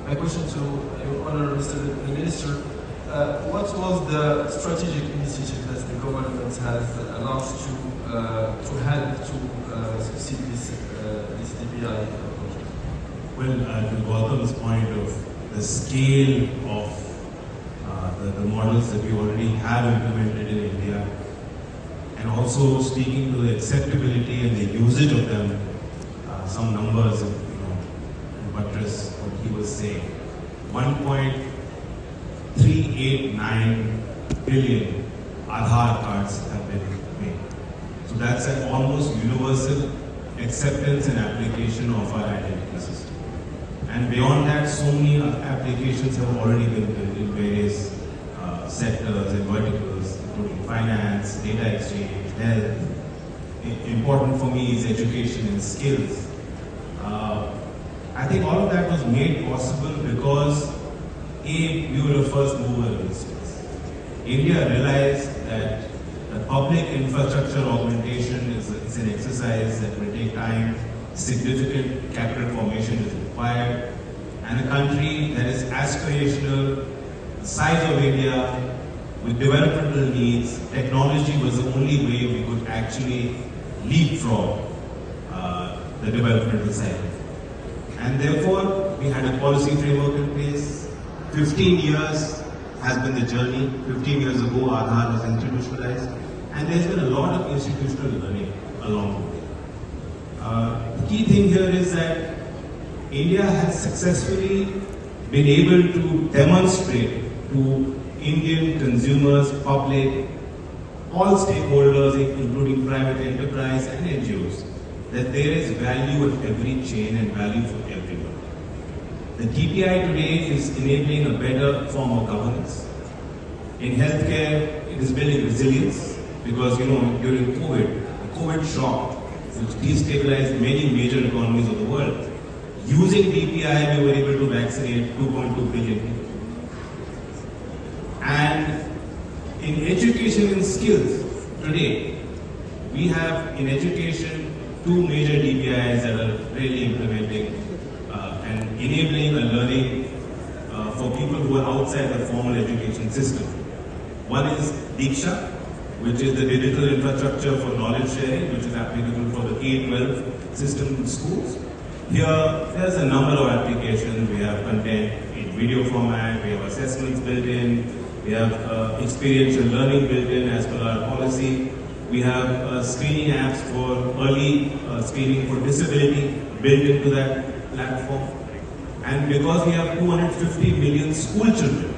My question to Your Honor, Mr. the Minister, what was the strategic initiative that the government has launched to help to succeed this DPI project? Well, to Gautam's point of the scale of the models that we already have implemented in India, and also speaking to the acceptability and the usage of them, some numbers, buttress what he was saying. 1.389 billion Aadhaar cards have been made. So that's an almost universal acceptance and application of our identity system. And beyond that, so many applications have already been built in various sectors and verticals, including finance, data exchange, health. Important for me is education and skills. I think all of that was made possible because we were a first mover in this space. India realized that the public infrastructure augmentation is an exercise that will take time, significant capital formation is required, and a country that is aspirational, the size of India, with developmental needs, technology was the only way we could actually leapfrog the developmental cycle. And therefore, we had a policy framework in place. 15 years has been the journey. 15 years ago, Aadhaar was institutionalized. And there's been a lot of institutional learning along the way. The key thing here is that India has successfully been able to demonstrate to Indian consumers, public, all stakeholders, including private enterprise and NGOs, that there is value at every chain and value for everyone. The DPI today is enabling a better form of governance. In healthcare, it is building resilience because, during COVID, the COVID shock, which destabilized many major economies of the world, using DPI, we were able to vaccinate 2.2 billion people. And in education and skills, today, we have in education 2 major DPIs that are really implementing and enabling a learning for people who are outside the formal education system. One is Diksha, which is the digital infrastructure for knowledge sharing, which is applicable for the K-12 system in schools. Here, there's a number of applications. We have content in video format, we have assessments built in, we have experiential learning built in as per our policy. We have screening apps for early screening for disability built into that platform. And because we have 250 million school children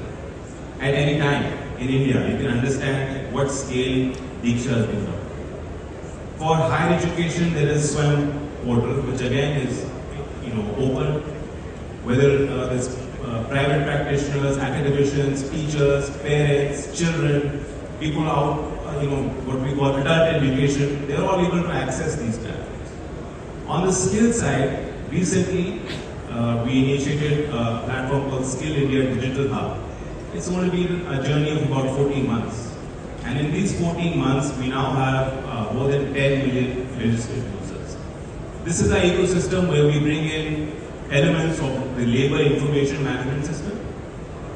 at any time in India, you can understand at what scale Diksha has been done. For higher education, there is SWAYAM portal, which again is open, whether there's private practitioners, academicians, teachers, parents, children, people out, what we call adult education, they're all able to access these platforms. On the skill side, recently we initiated a platform called Skill India Digital Hub. It's going to be a journey of about 14 months. And in these 14 months, we now have more than 10 million registered users. This is our ecosystem where we bring in elements of the labor information management system.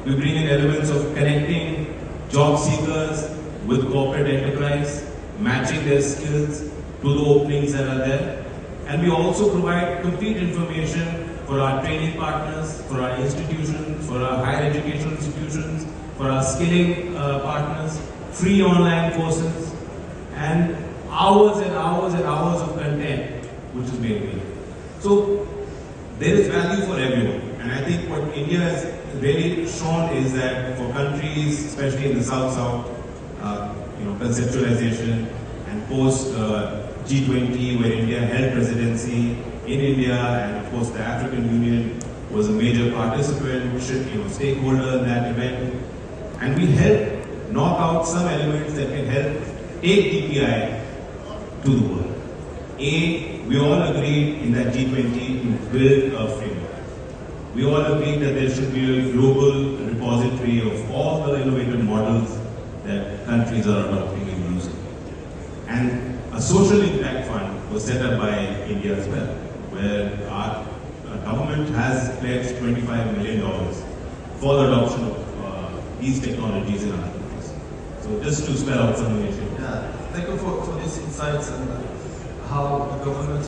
We bring in elements of connecting job seekers with corporate enterprise, matching their skills to the openings that are there. And we also provide complete information for our training partners, for our institutions, for our higher education institutions, for our skilling partners, free online courses, and hours and hours and hours of content which is made available. So there is value for everyone. And I think what India has really shown is that for countries, especially in the South-South, conceptualization and post G20, where India held presidency in India, and of course the African Union was a major participant, stakeholder in that event, and we helped knock out some elements that can help take DPI to the world. We all agreed in that G20 to build a framework. We all agreed that there should be a global repository of all the innovative models that countries are adopting and using. And a social impact fund was set up by India as well, where our government has pledged $25 million for the adoption of these technologies in our countries. So just to spell out some initiatives. Yeah, thank you for these insights and how the government